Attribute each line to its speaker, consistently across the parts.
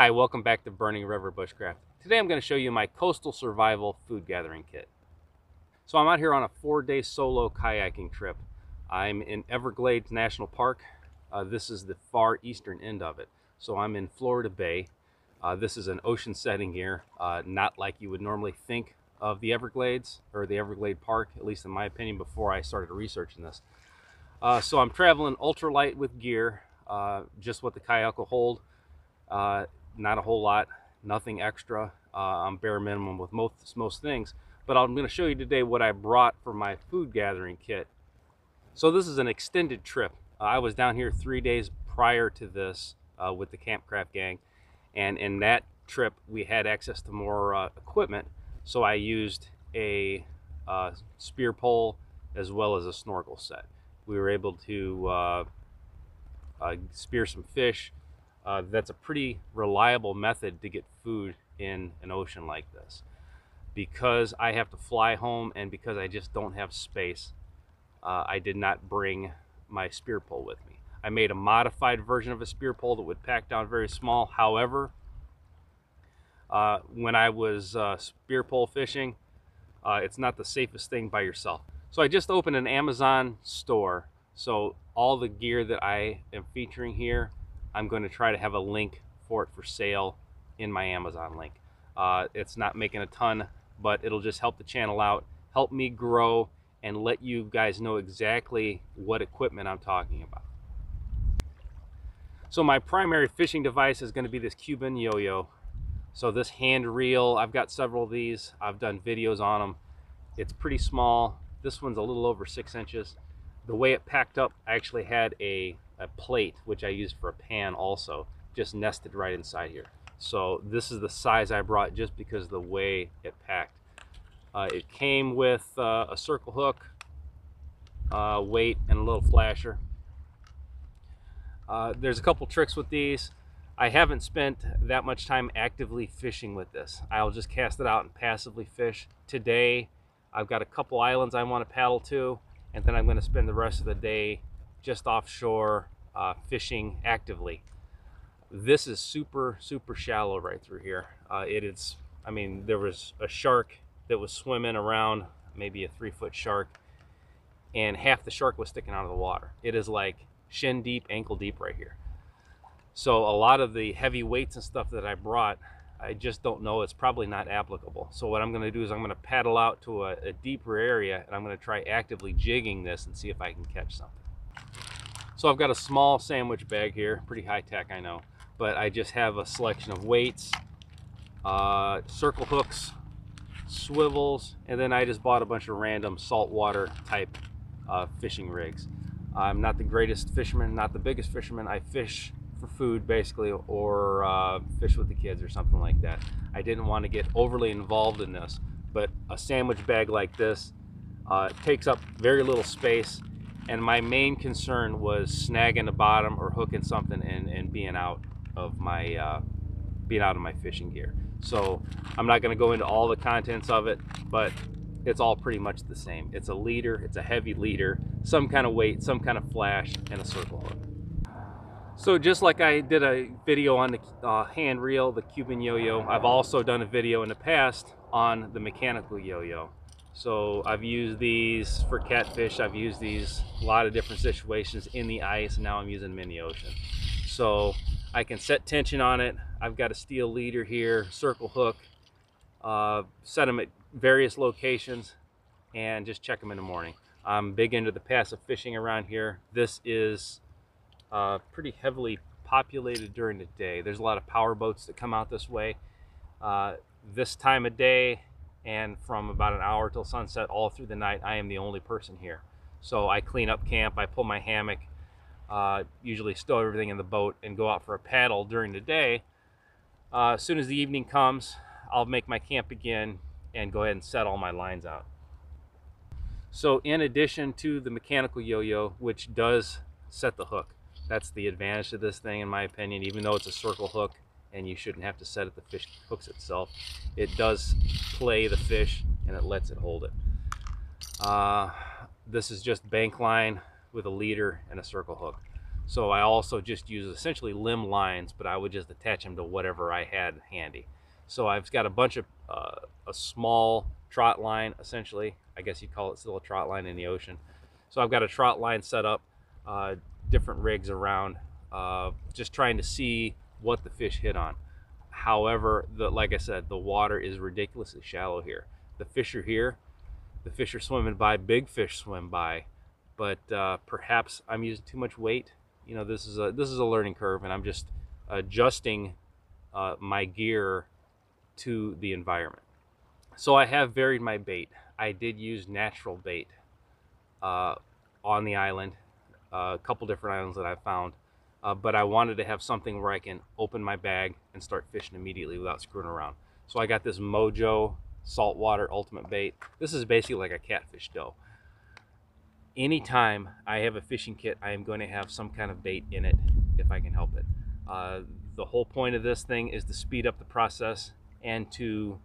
Speaker 1: Hi, welcome back to Burning River Bushcraft. Today I'm going to show you my coastal survival food gathering kit. So I'm out here on a 4-day solo kayaking trip. I'm in Everglades National Park. This is the far eastern end of it. So I'm in Florida Bay. This is an ocean setting here, not like you would normally think of the Everglades or the Everglade Park, at least in my opinion, before I started researching this. So I'm traveling ultralight with gear, just what the kayak will hold. Not a whole lot, nothing extra. I'm bare minimum with most things, but I'm going to show you today what I brought for my food gathering kit. So this is an extended trip. I was down here 3 days prior to this with the Campcraft gang, and in that trip we had access to more equipment, so I used a spear pole as well as a snorkel set. We were able to spear some fish. That's a pretty reliable method to get food in an ocean like this. Because I have to fly home and because I just don't have space, I did not bring my spear pole with me. I made a modified version of a spear pole that would pack down very small. However, when I was spear pole fishing, it's not the safest thing by yourself. So I just opened an Amazon store. So all the gear that I am featuring here, I'm going to try to have a link for it for sale in my Amazon link. It's not making a ton, but it'll just help the channel out, help me grow, and let you guys know exactly what equipment I'm talking about. So my primary fishing device is going to be this Cuban yo-yo. So this hand reel, I've got several of these. I've done videos on them. It's pretty small. This one's a little over 6 inches. The way it packed up, I actually had a plate, which I used for a pan also, just nested right inside here. So this is the size I brought just because of the way it packed. It came with a circle hook, weight, and a little flasher. There's a couple tricks with these. I haven't spent that much time actively fishing with this. I'll just cast it out and passively fish. Today, I've got a couple islands I want to paddle to, and then I'm going to spend the rest of the day just offshore fishing actively. This is super shallow right through here. It is, I mean, there was a shark that was swimming around, maybe a 3-foot shark, and half the shark was sticking out of the water. It is like shin deep, ankle deep right here. So a lot of the heavy weights and stuff that I brought, I just don't know, it's probably not applicable. So what I'm going to do is I'm going to paddle out to a deeper area, and I'm going to try actively jigging this and see if I can catch something. So I've got a small sandwich bag here, pretty high tech, I know, but I just have a selection of weights, circle hooks, swivels, and then I just bought a bunch of random saltwater type fishing rigs. I'm not the greatest fisherman, not the biggest fisherman. I fish for food basically, or fish with the kids or something like that. I didn't want to get overly involved in this, but a sandwich bag like this takes up very little space, and my main concern was snagging the bottom or hooking something and being out of my fishing gear. So I'm not going to go into all the contents of it, but it's all pretty much the same. It's a leader, it's a heavy leader, some kind of weight, some kind of flash, and a circle hook. So just like I did a video on the hand reel, the Cuban yo-yo, I've also done a video in the past on the mechanical yo-yo. So I've used these for catfish, I've used these a lot of different situations in the ice, and now I'm using them in the ocean. So I can set tension on it. I've got a steel leader here, circle hook, set them at various locations, and just check them in the morning. I'm big into the passive fishing around here. This is pretty heavily populated during the day. There's a lot of power boats that come out this way. This time of day and from about an hour till sunset all through the night, I am the only person here. So I clean up camp, I pull my hammock, usually stow everything in the boat and go out for a paddle during the day. As soon as the evening comes, I'll make my camp begin and go ahead and set all my lines out. So in addition to the mechanical yo-yo, which does set the hook, that's the advantage of this thing in my opinion, even though it's a circle hook and you shouldn't have to set it, the fish hooks itself. It does play the fish and it lets it hold it. This is just bank line with a leader and a circle hook. So I also just use essentially limb lines, but I would just attach them to whatever I had handy. So I've got a bunch of a small trot line, essentially. I guess you'd call it still a trot line in the ocean. So I've got a trot line set up, different rigs around, just trying to see what the fish hit on. However, like I said, the water is ridiculously shallow here. The fish are here, the fish are swimming by, big fish swim by, but perhaps I'm using too much weight. You know, this is a learning curve, and I'm just adjusting my gear to the environment. So I have varied my bait. I did use natural bait on the island, a couple different islands that I found, but I wanted to have something where I can open my bag and start fishing immediately without screwing around. So I got this Mojo Saltwater Ultimate Bait. This is basically like a catfish dough. Anytime I have a fishing kit, I am going to have some kind of bait in it if I can help it. The whole point of this thing is to speed up the process and to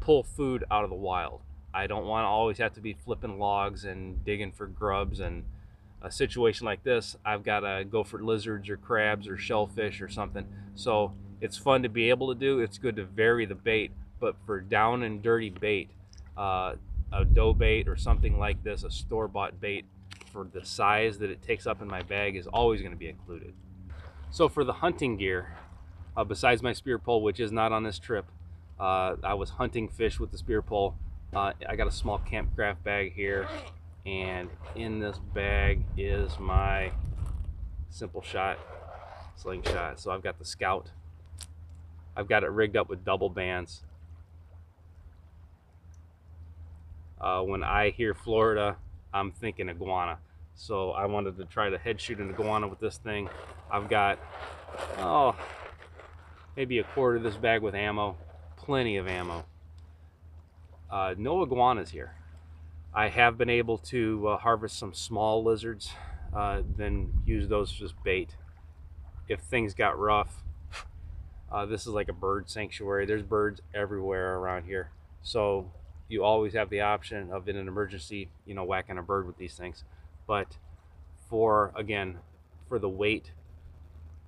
Speaker 1: pull food out of the wild. I don't want to always have to be flipping logs and digging for grubs. And a situation like this, I've got to go for lizards or crabs or shellfish or something. So it's fun to be able to do. It's good to vary the bait, but for down and dirty bait, a dough bait or something like this, a store-bought bait for the size that it takes up in my bag is always going to be included. So for the hunting gear, besides my spear pole, which is not on this trip, I was hunting fish with the spear pole. I got a small campcraft bag here, and in this bag is my simple shot slingshot. So I've got the Scout. I've got it rigged up with double bands. When I hear Florida, I'm thinking iguana. So I wanted to try to head shoot an iguana with this thing. I've got, maybe a quarter of this bag with ammo. Plenty of ammo. No iguanas here. I have been able to harvest some small lizards, then use those as bait. If things got rough, this is like a bird sanctuary. There's birds everywhere around here. So you always have the option of, in an emergency, you know, whacking a bird with these things. But for the weight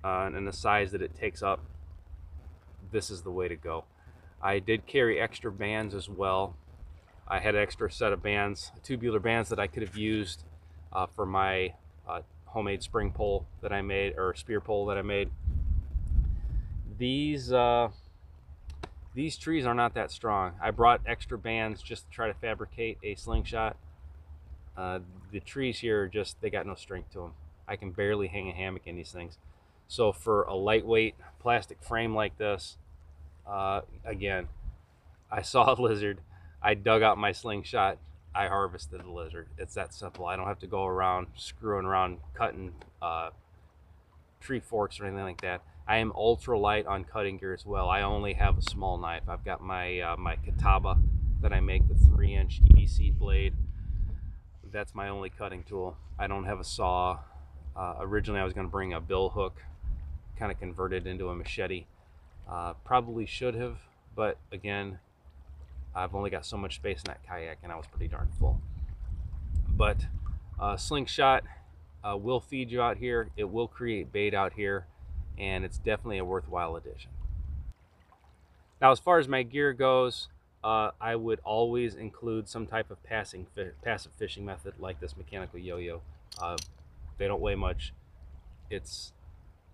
Speaker 1: and the size that it takes up, this is the way to go. I did carry extra bands as well. I had an extra set of bands, tubular bands, that I could have used for my homemade spring pole that I made, or spear pole that I made. These trees are not that strong. I brought extra bands just to try to fabricate a slingshot. The trees here are just, they got no strength to them. I can barely hang a hammock in these things. So for a lightweight plastic frame like this, again, I saw a lizard, I dug out my slingshot, I harvested the lizard. It's that simple. I don't have to go around screwing around cutting tree forks or anything like that. I am ultra light on cutting gear as well. I only have a small knife. I've got my my Kataba that I make, the 3-inch EDC blade. That's my only cutting tool. I don't have a saw. Originally I was going to bring a bill hook, kind of converted into a machete. Probably should have, but again, I've only got so much space in that kayak, and I was pretty darn full. But slingshot will feed you out here. It will create bait out here, and it's definitely a worthwhile addition. Now, as far as my gear goes, I would always include some type of passive fishing method, like this mechanical yo-yo. They don't weigh much. It's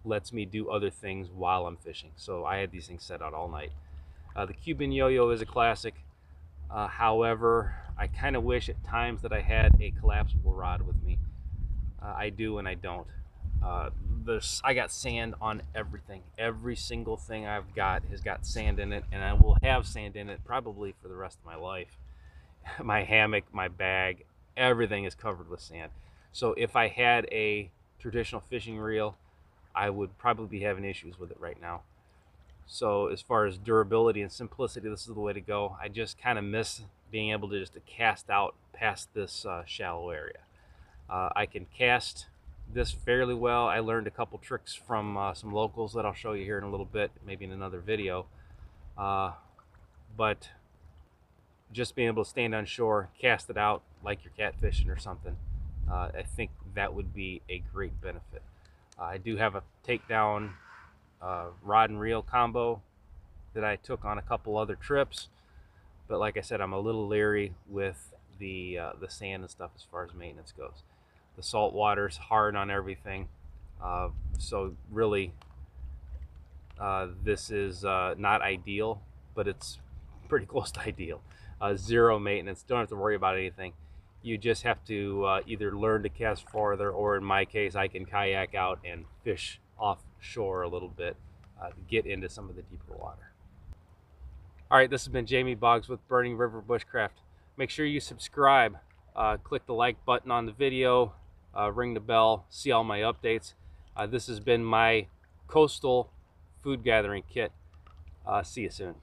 Speaker 1: lets me do other things while I'm fishing. So I had these things set out all night. The Cuban yo-yo is a classic. However, I kind of wish at times that I had a collapsible rod with me. I do and I don't. I got sand on everything. Every single thing I've got has got sand in it, and I will have sand in it probably for the rest of my life. My hammock, my bag, everything is covered with sand. So if I had a traditional fishing reel, I would probably be having issues with it right now. So as far as durability and simplicity, this is the way to go. I just kind of miss being able to just cast out past this shallow area. I can cast this fairly well. I learned a couple tricks from some locals that I'll show you here in a little bit, maybe in another video. But just being able to stand on shore, cast it out like you're catfishing or something, I think that would be a great benefit. I do have a takedown rod and reel combo that I took on a couple other trips, but like I said, I'm a little leery with the sand and stuff as far as maintenance goes. The salt water's hard on everything, so really this is not ideal, but it's pretty close to ideal. Zero maintenance, don't have to worry about anything. You just have to either learn to cast farther, or in my case, I can kayak out and fish offshore a little bit to get into some of the deeper water. All right, this has been Jamie Boggs with Burning River Bushcraft. Make sure you subscribe, click the like button on the video, ring the bell, see all my updates. This has been my coastal food gathering kit. See you soon.